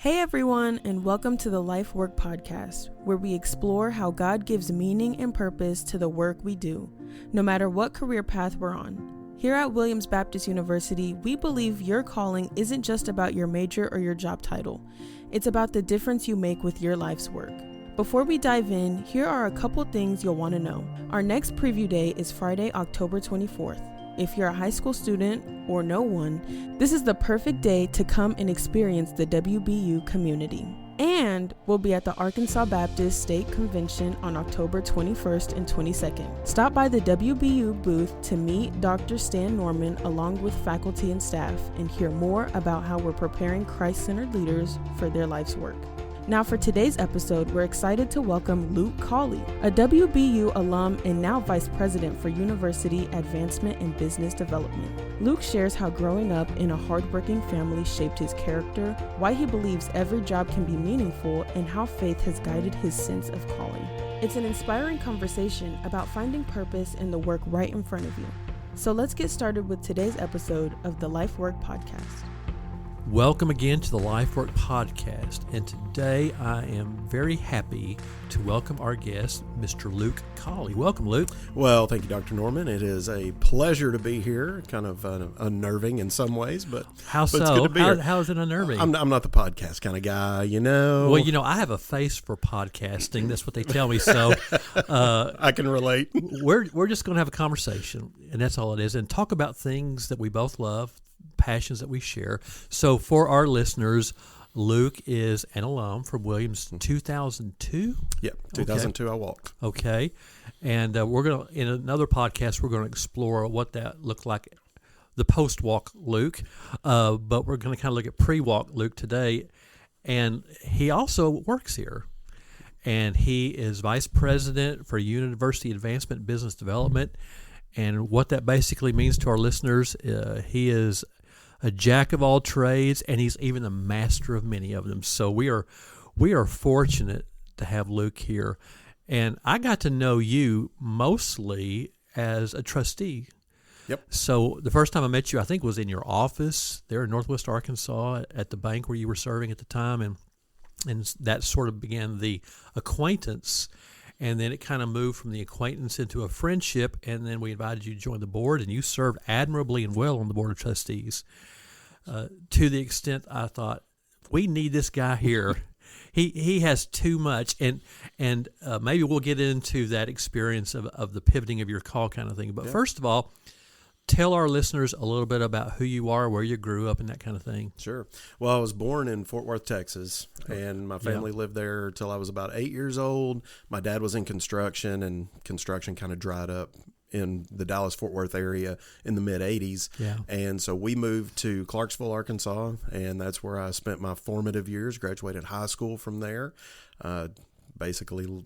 Hey everyone, and welcome to the LifeWork Podcast, where we explore how God gives meaning and purpose to the work we do, no matter what career path we're on. Here at Williams Baptist University, we believe your calling isn't just about your major or your job title. It's about the difference you make with your life's work. Before we dive in, here are a couple things you'll want to know. Our next preview day is Friday, October 24th. If you're a high school student or no one, this is the perfect day to come and experience the WBU community. And we'll be at the Arkansas Baptist State Convention on October 21st and 22nd. Stop by the WBU booth to meet Dr. Stan Norman along with faculty and staff and hear more about how we're preparing Christ-centered leaders for their life's work. Now for today's episode, we're excited to welcome Luke Colley, a WBU alum and now Vice President for University Advancement and Business Development. Luke shares how growing up in a hardworking family shaped his character, why he believes every job can be meaningful, and how faith has guided his sense of calling. It's an inspiring conversation about finding purpose in the work right in front of you. So let's get started with today's episode of the LifeWork Podcast. Welcome again to the LifeWork Podcast, and today I am very happy to welcome our guest, Mr. Luke Colley. Welcome, Luke. Well, thank you, Dr. Norman. It is a pleasure to be here, kind of unnerving in some ways, but how so? It's good to be here. How is it unnerving? I'm not the podcast kind of guy, you know. Well, I have a face for podcasting. That's what they tell me, so I can relate. We're just going to have a conversation, and that's all it is, and talk about things that we both love, passions that we share. So for our listeners, Luke is an alum from Williams 2002? Yep, 2002 I walked. Okay. And we're going to, in another podcast, we're going to explore what that looked like, the post-walk Luke. But we're going to kind of look at pre-walk Luke today. And he also works here. And he is Vice President for University Advancement and Business Development. And what that basically means to our listeners, he is a jack of all trades, and he's even a master of many of them. So we are fortunate to have Luke here. And I got to know you mostly as a trustee. Yep. So the first time I met you, I think, was in your office there in Northwest Arkansas at the bank where you were serving at the time, and that sort of began the acquaintance. And then it kind of moved from the acquaintance into a friendship, and then we invited you to join the board, and you served admirably and well on the board of trustees, to the extent I thought, we need this guy here. He has too much, and maybe we'll get into that experience of the pivoting of your call kind of thing. But First of all, tell our listeners a little bit about who you are, where you grew up, and that kind of thing. Sure. Well, I was born in Fort Worth, Texas, and my family lived there till I was about 8 years old. My dad was in construction, and construction kind of dried up in the Dallas-Fort Worth area in the mid-'80s. Yeah. And so we moved to Clarksville, Arkansas, and that's where I spent my formative years, graduated high school from there. Basically,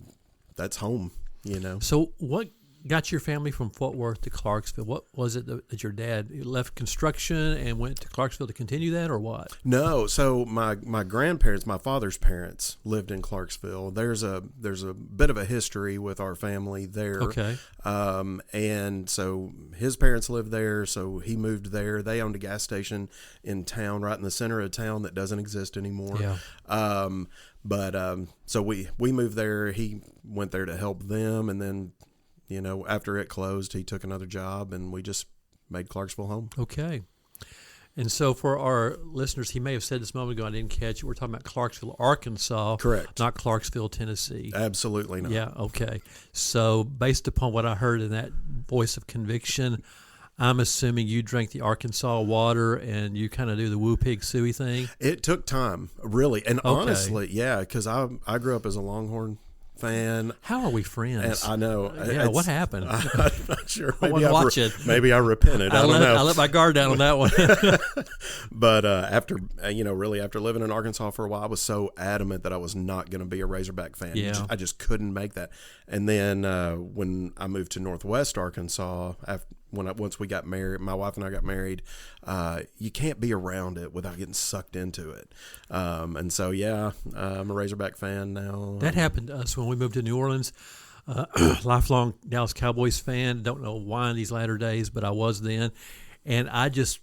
that's home, you know. So what got your family from Fort Worth to Clarksville? What was it that your dad left construction and went to Clarksville to continue that, or what? No, so my grandparents, my father's parents, lived in Clarksville. There's a bit of a history with our family there. Okay. And so his parents lived there, so he moved there. They owned a gas station in town, right in the center of town, that doesn't exist anymore. Yeah. So we moved there. He went there to help them, and then, you know, after it closed, he took another job, and we just made Clarksville home. Okay. And so for our listeners, he may have said this a moment ago, I didn't catch it. We're talking about Clarksville, Arkansas. Correct. Not Clarksville, Tennessee. Absolutely not. Yeah, okay. So based upon what I heard in that voice of conviction, I'm assuming you drank the Arkansas water and you kind of do the woo pig suey thing? It took time, really. And honestly, yeah, because I grew up as a Longhorn fan. How are we friends? And I know. Yeah, what happened? I'm not sure. Maybe I repented. I don't know. I let my guard down on that one. But after living in Arkansas for a while, I was so adamant that I was not going to be a Razorback fan. Yeah. I just couldn't make that. And then when I moved to Northwest Arkansas, once we got married, my wife and I got married, you can't be around it without getting sucked into it. And so, yeah, I'm a Razorback fan now. That happened to us when we moved to New Orleans. Lifelong Dallas Cowboys fan. Don't know why in these latter days, but I was then. And I just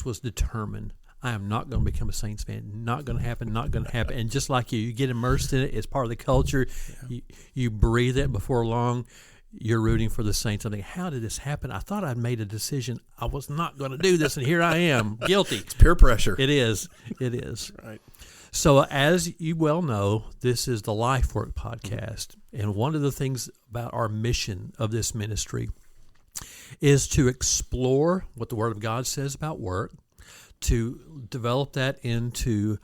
was determined. I am not going to become a Saints fan. Not going to happen. Not going to happen. And just like you get immersed in it. It's part of the culture. Yeah. You breathe it. Before long, you're rooting for the Saints. I think, how did this happen? I thought I'd made a decision. I was not going to do this, and here I am, guilty. It's peer pressure. It is. It is. Right. So as you well know, this is the LifeWork Podcast. And one of the things about our mission of this ministry is to explore what the Word of God says about work, to develop that into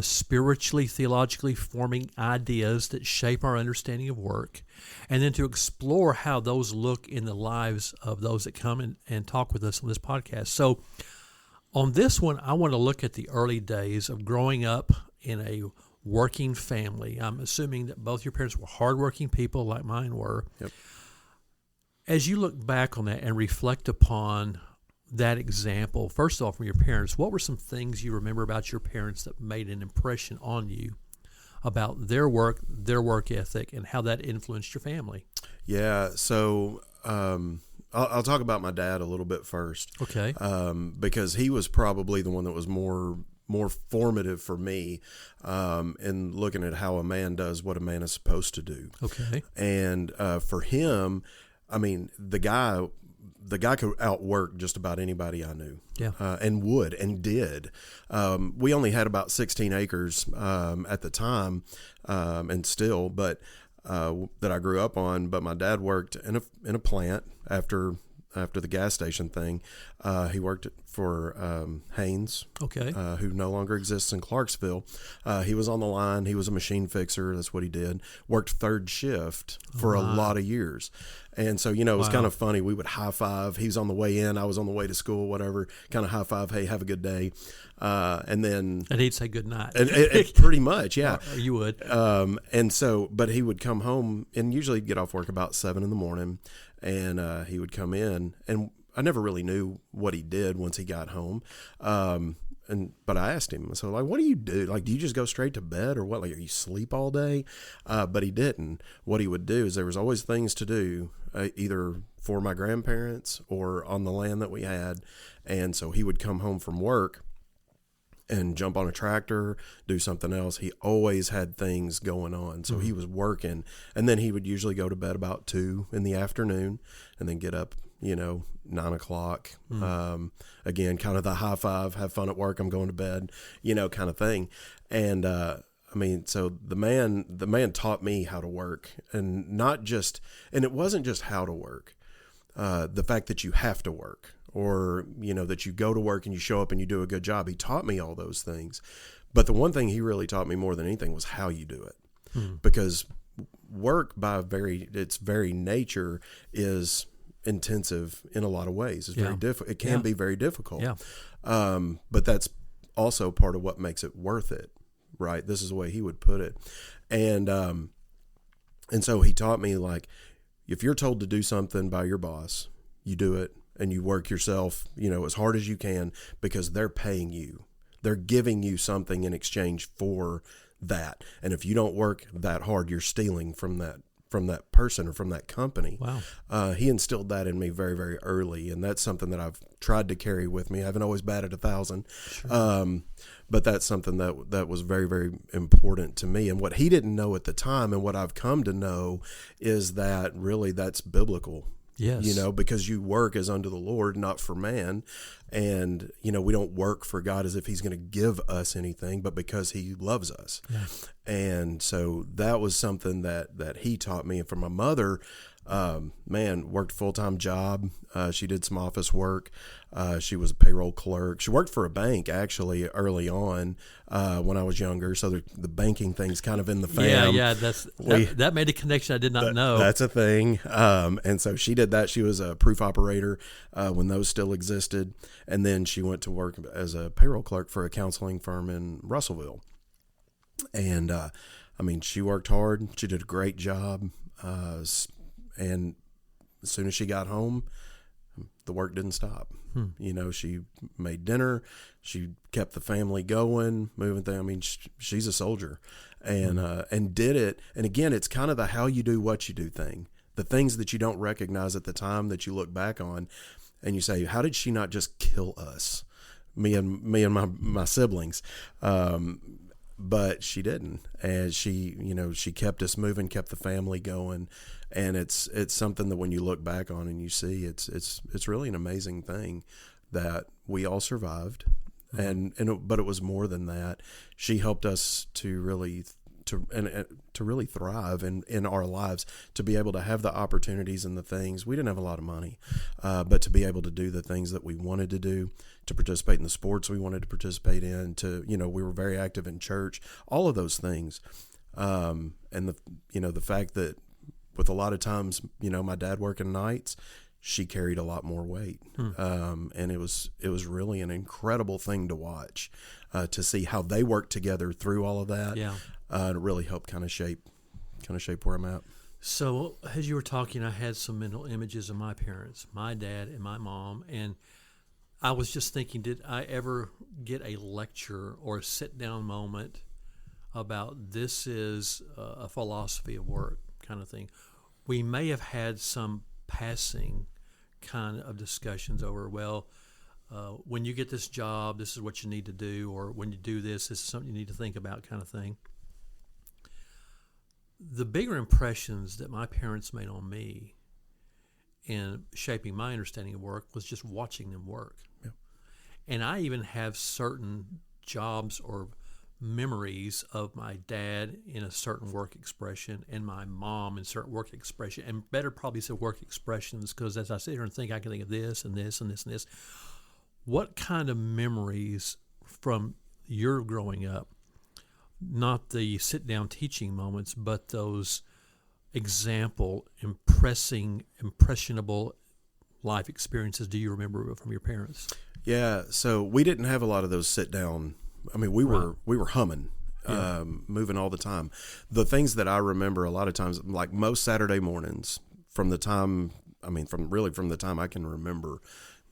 spiritually, theologically forming ideas that shape our understanding of work, and then to explore how those look in the lives of those that come and talk with us on this podcast. So on this one, I want to look at the early days of growing up in a working family. I'm assuming that both your parents were hardworking people like mine were. Yep. As you look back on that and reflect upon that example, first of all, from your parents, what were some things you remember about your parents that made an impression on you about their work ethic, and how that influenced your family? Yeah, so I'll talk about my dad a little bit first. Okay. Because he was probably the one that was more formative for me in looking at how a man does what a man is supposed to do. Okay. And for him, I mean, the guy could outwork just about anybody I knew. Yeah. And would and did. We only had about 16 acres at the time, and still, but that I grew up on. But my dad worked in a plant after the gas station thing. He worked for Haynes, okay, who no longer exists in Clarksville. He was on the line. He was a machine fixer. That's what he did. Worked third shift for a lot of years. And so, it was kind of funny. We would high five. He was on the way in. I was on the way to school, whatever. Kind of high five. Hey, have a good day. And he'd say good night. And pretty much, yeah. Or you would. And so, but he would come home, and usually he'd get off work about 7 a.m. And he would come in, and I never really knew what he did once he got home. But I asked him, so like, what do you do? Like, do you just go straight to bed, or what? Like, are you sleep all day? But he didn't. What he would do is there was always things to do, either for my grandparents or on the land that we had. And so he would come home from work and jump on a tractor, do something else. He always had things going on. So he was working, and then he would usually go to bed about 2 p.m, and then get up, 9 o'clock. Again, kind of the high five, have fun at work, I'm going to bed, kind of thing. And, so the man taught me how to work, and it wasn't just how to work. The fact that you have to work, or, that you go to work and you show up and you do a good job. He taught me all those things. But the one thing he really taught me more than anything was how you do it. Because work by its very nature is intensive in a lot of ways. It's very difficult. It can be very difficult. Yeah. But that's also part of what makes it worth it, right? This is the way he would put it. And so he taught me, like, if you're told to do something by your boss, you do it, and you work yourself, as hard as you can, because they're paying you. They're giving you something in exchange for that. And if you don't work that hard, you're stealing from that person or from that company. Wow. He instilled that in me very, very early, and that's something that I've tried to carry with me. I haven't always batted 1,000. Sure. But that's something that was very, very important to me. And what he didn't know at the time, and what I've come to know, is that really that's biblical. Yes. Because you work as unto the Lord, not for man. And, we don't work for God as if he's going to give us anything, but because he loves us. Yeah. And so that was something that he taught me. And for my mother, worked a full-time job. She did some office work. She was a payroll clerk. She worked for a bank, actually, early on when I was younger. So the banking thing's kind of in the fam. Yeah, that made a connection I did not know. That's a thing. And so she did that. She was a proof operator when those still existed. And then she went to work as a payroll clerk for a counseling firm in Russellville. And, she worked hard. She did a great job. And as soon as she got home, the work didn't stop. She made dinner. She kept the family going, moving things. She's a soldier, and did it. And again, it's kind of the how you do what you do thing. The things that you don't recognize at the time that you look back on, and you say, how did she not just kill us? me and my siblings. But she didn't, and she kept us moving, kept the family going, and it's something that when you look back on and you see, it's really an amazing thing that we all survived, but it was more than that. She helped us to really thrive in our lives, to be able to have the opportunities and the things. We didn't have a lot of money, but to be able to do the things that we wanted to do, to participate in the sports we wanted to participate in, we were very active in church, all of those things. And the fact that with a lot of times, my dad working nights, she carried a lot more weight. And it was really an incredible thing to watch, to see how they worked together through all of that. Yeah. It really helped kind of shape where I'm at. So as you were talking, I had some mental images of my parents, my dad and my mom, and I was just thinking, did I ever get a lecture or a sit-down moment about this is a philosophy of work kind of thing? We may have had some passing kind of discussions over, when you get this job, this is what you need to do, or when you do this is something you need to think about kind of thing. The bigger impressions that my parents made on me in shaping my understanding of work was just watching them work. Yeah. And I even have certain jobs or memories of my dad in a certain work expression and my mom in certain work expression, and better probably say work expressions, because as I sit here and think, I can think of this and this and this and this. What kind of memories from your growing up, not the sit-down teaching moments, but those impressionable life experiences do you remember from your parents? Yeah, so we didn't have a lot of those sit-down. I mean, we were humming, moving all the time. The things that I remember a lot of times, like most Saturday mornings, from the time I can remember,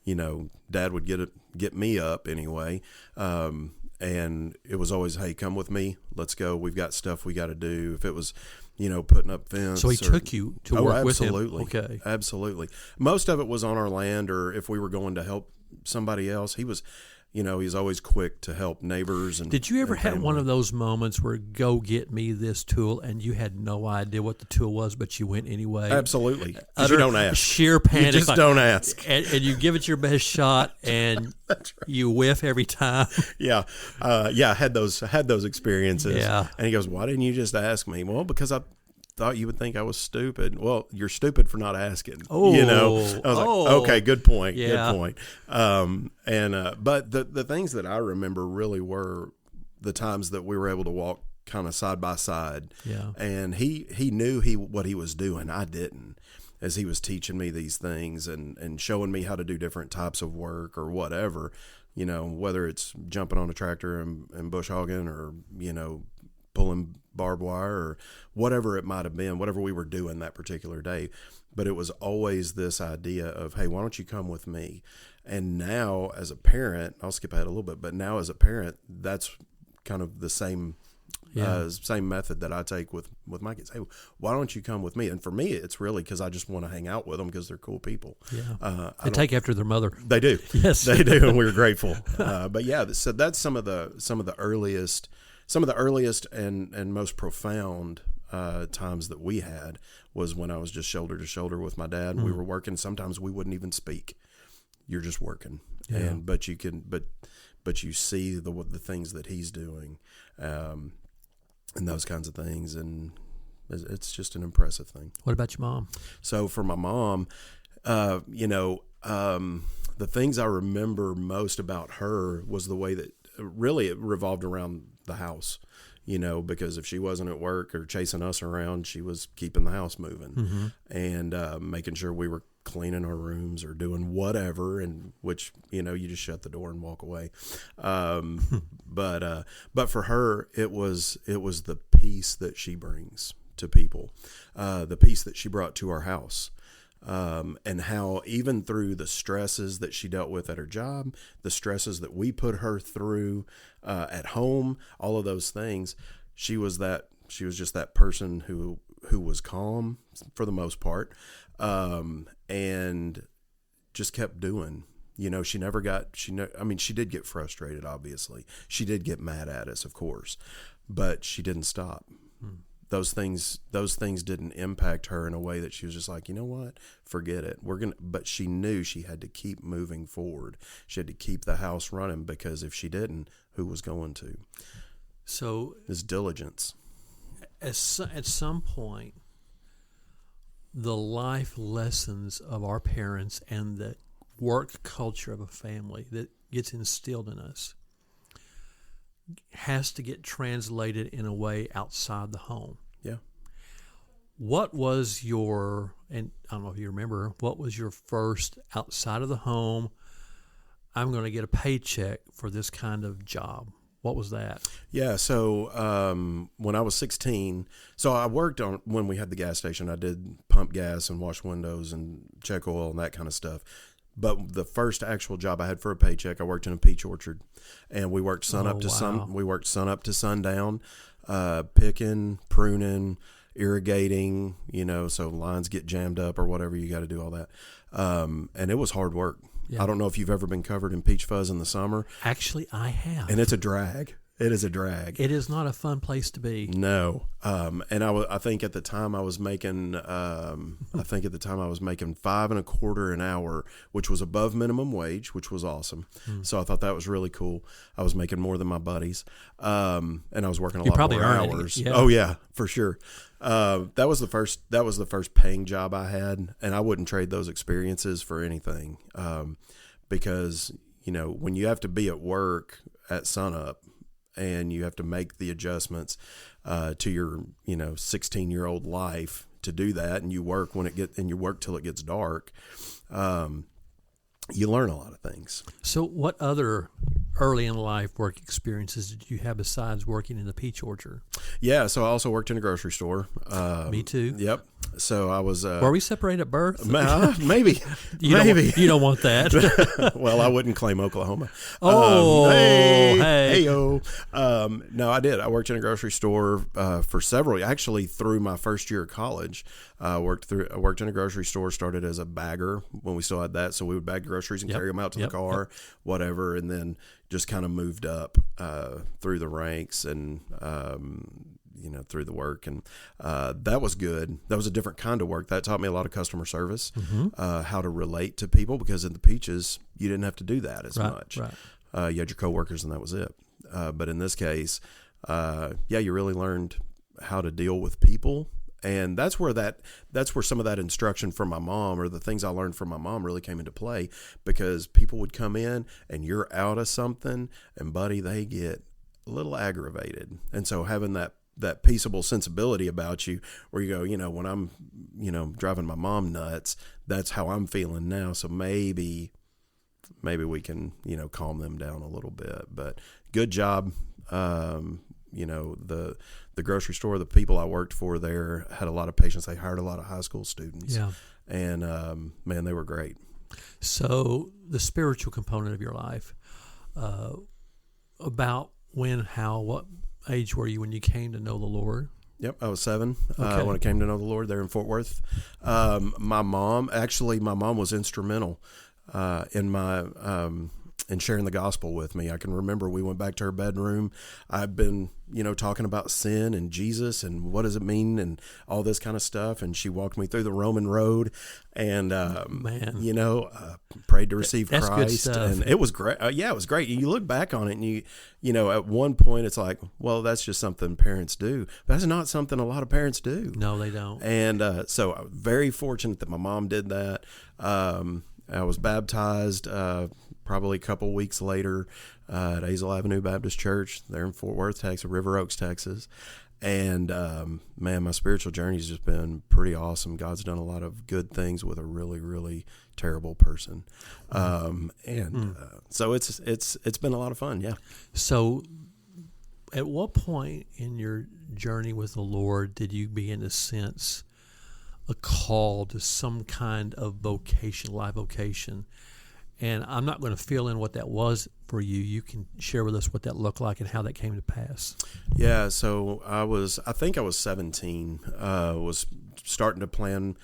Dad would get me up anyway, and it was always, hey, come with me, let's go. We've got stuff we got to do. If it was, putting up fence. So he took you to work with him? Absolutely. Okay. Absolutely. Most of it was on our land, or if we were going to help somebody else, he was always quick to help neighbors. And did you ever have one of those moments where go get me this tool and you had no idea what the tool was, but you went anyway? Absolutely. You don't ask. Sheer panic. You just don't ask. And you give it your best shot, and right. You whiff every time. Yeah. I had those experiences. Yeah. And he goes, why didn't you just ask me? Well, because I thought you would think I was stupid. Well, you're stupid for not asking. Oh, I was like, okay, good point. Yeah. Good point. But the things that I remember really were the times that we were able to walk kind of side by side. Yeah. And he knew what he was doing. I didn't, as he was teaching me these things and showing me how to do different types of work or whatever, whether it's jumping on a tractor and bush hogging, or, pulling barbed wire, or whatever it might have been, whatever we were doing that particular day. But it was always this idea of, hey, why don't you come with me? And now as a parent, I'll skip ahead a little bit, but now as a parent, that's kind of the same method that I take with my kids. Hey, why don't you come with me? And for me, it's really because I just want to hang out with them because they're cool people. Yeah. They take after their mother. They do. Yes. They do, and we're grateful. But yeah, so that's some of the earliest and most profound times that we had was when I was just shoulder to shoulder with my dad. We were working. Sometimes we wouldn't even speak. You're just working, but you see the things that he's doing, and those kinds of things, and it's just an impressive thing. What about your mom? So for my mom, the things I remember most about her was the way that really it revolved around the house, because if she wasn't at work or chasing us around, she was keeping the house moving, and making sure we were cleaning our rooms or doing whatever, and which, you just shut the door and walk away. But for her, it was the peace that she brings to people, the peace that she brought to our house. And how even through the stresses that she dealt with at her job, the stresses that we put her through at home, all of those things, she was just that person who was calm for the most part, and just kept doing She never got, she did get frustrated, obviously. She did get mad at us, of course, but she didn't stop. Those things didn't impact her in a way that she was just like, you know what, forget it. But she knew she had to keep moving forward. She had to keep the house running, because if she didn't, who was going to? So it's diligence. At some point, the life lessons of our parents and the work culture of a family that gets instilled in us has to get translated in a way outside the home. Yeah. What was and I don't know if you remember, what was your first outside of the home, I'm going to get a paycheck for this kind of job? What was that? Yeah, so when I was 16, so I worked when we had the gas station, I did pump gas and wash windows and check oil and that kind of stuff. But the first actual job I had for a paycheck, I worked in a peach orchard, and we worked sun up to sundown, picking, pruning, irrigating, so lines get jammed up or whatever, you got to do all that. And it was hard work. Yeah. I don't know if you've ever been covered in peach fuzz in the summer. Actually, I have. And it's a drag. It is a drag. It is not a fun place to be. No. And I think at the time I was making $5.25 an hour, which was above minimum wage, which was awesome. So I thought that was really cool. I was making more than my buddies. And I was working a lot more hours. Yeah. Oh yeah, for sure. That was the first paying job I had, and I wouldn't trade those experiences for anything. Because, when you have to be at work at sunup, and you have to make the adjustments to your 16-year-old life to do that, and you work till it gets dark, you learn a lot of things. So what other early in life work experiences did you have besides working in the peach orchard? Yeah, so I also worked in a grocery store. Me too. Yep. So I was. Were we separated at birth? Maybe. You don't want that. Well, I wouldn't claim Oklahoma. Hey-o. No, I did. I worked in a grocery store for actually through my first year of college. I worked in a grocery store, started as a bagger when we still had that. So we would bag groceries and carry them out to the car, whatever. And then just kind of moved up through the ranks and, through the work. And that was good. That was a different kind of work. That taught me a lot of customer service, how to relate to people, because in the peaches, you didn't have to do that as much. Right. You had your coworkers and that was it. But in this case, you really learned how to deal with people. And that's where some of that instruction from my mom, or the things I learned from my mom, really came into play, because people would come in and you're out of something, and buddy, they get a little aggravated. And so having that peaceable sensibility about you, where you go, when I'm, driving my mom nuts, that's how I'm feeling now. So maybe we can, calm them down a little bit. But good job. The grocery store, the people I worked for there had a lot of patience. They hired a lot of high school students. Yeah. And, man, they were great. So the spiritual component of your life, about what age were you when you came to know the Lord? Yep, I was 7 when I came to know the Lord there in Fort Worth. My mom was instrumental in sharing the gospel with me. I can remember we went back to her bedroom. I've been, talking about sin and Jesus and what does it mean and all this kind of stuff. And she walked me through the Roman road and, prayed to receive That's Christ. Good stuff. And it was great. It was great. You look back on it and you at one point it's like, well, that's just something parents do. But that's not something a lot of parents do. No, they don't. And so I was very fortunate that my mom did that. I was baptized probably a couple weeks later at Hazel Avenue Baptist Church there in Fort Worth, Texas, River Oaks, Texas. And, man, my spiritual journey has just been pretty awesome. God's done a lot of good things with a really, really terrible person. So it's been a lot of fun, yeah. So at what point in your journey with the Lord did you begin to sense a call to some kind of vocation, life vocation? And I'm not going to fill in what that was for you. You can share with us what that looked like and how that came to pass. Yeah, so I think I was 17, was starting to plan,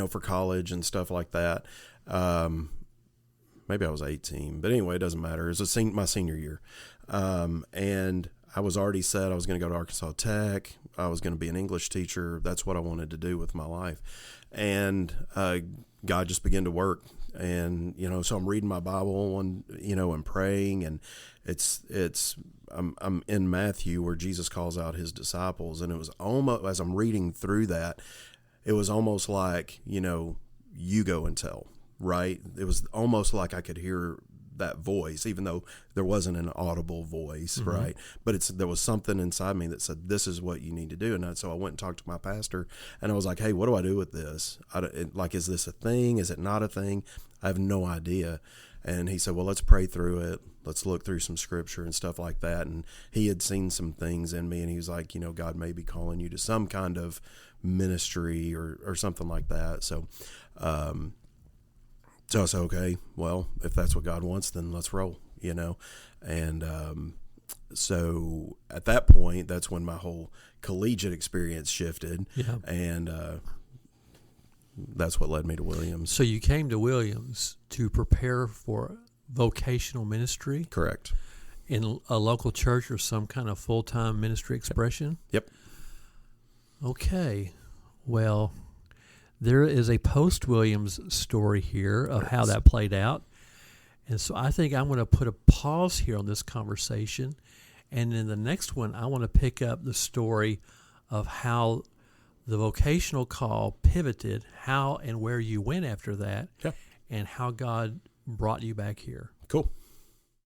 for college and stuff like that. maybe I was 18, but anyway, it doesn't matter. It was my senior year. And I was already set. I was going to go to Arkansas Tech. I was going to be an English teacher. That's what I wanted to do with my life. And God just began to work. And, so I'm reading my Bible and praying. And I'm in Matthew where Jesus calls out his disciples. And it was almost, as I'm reading through that, it was almost like, you go and tell, right? It was almost like I could hear that voice, even though there wasn't an audible voice, mm-hmm. right? But there was something inside me that said, this is what you need to do. And so I went and talked to my pastor, and I was like, hey, what do I do with this? Is this a thing? Is it not a thing? I have no idea. And he said, well, let's pray through it. Let's look through some scripture and stuff like that. And he had seen some things in me, and he was like, God may be calling you to some kind of ministry or something like that. So I said, okay, well, if that's what God wants, then let's roll, And so at that point, that's when my whole collegiate experience shifted. Yeah. And that's what led me to Williams. So you came to Williams to prepare for vocational ministry? Correct. In a local church or some kind of full-time ministry expression? Yep. Okay. Well, there is a post-Williams story here of how that played out. And so I think I'm going to put a pause here on this conversation. And in the next one, I want to pick up the story of how the vocational call pivoted, how and where you went after that, and how God brought you back here. Cool.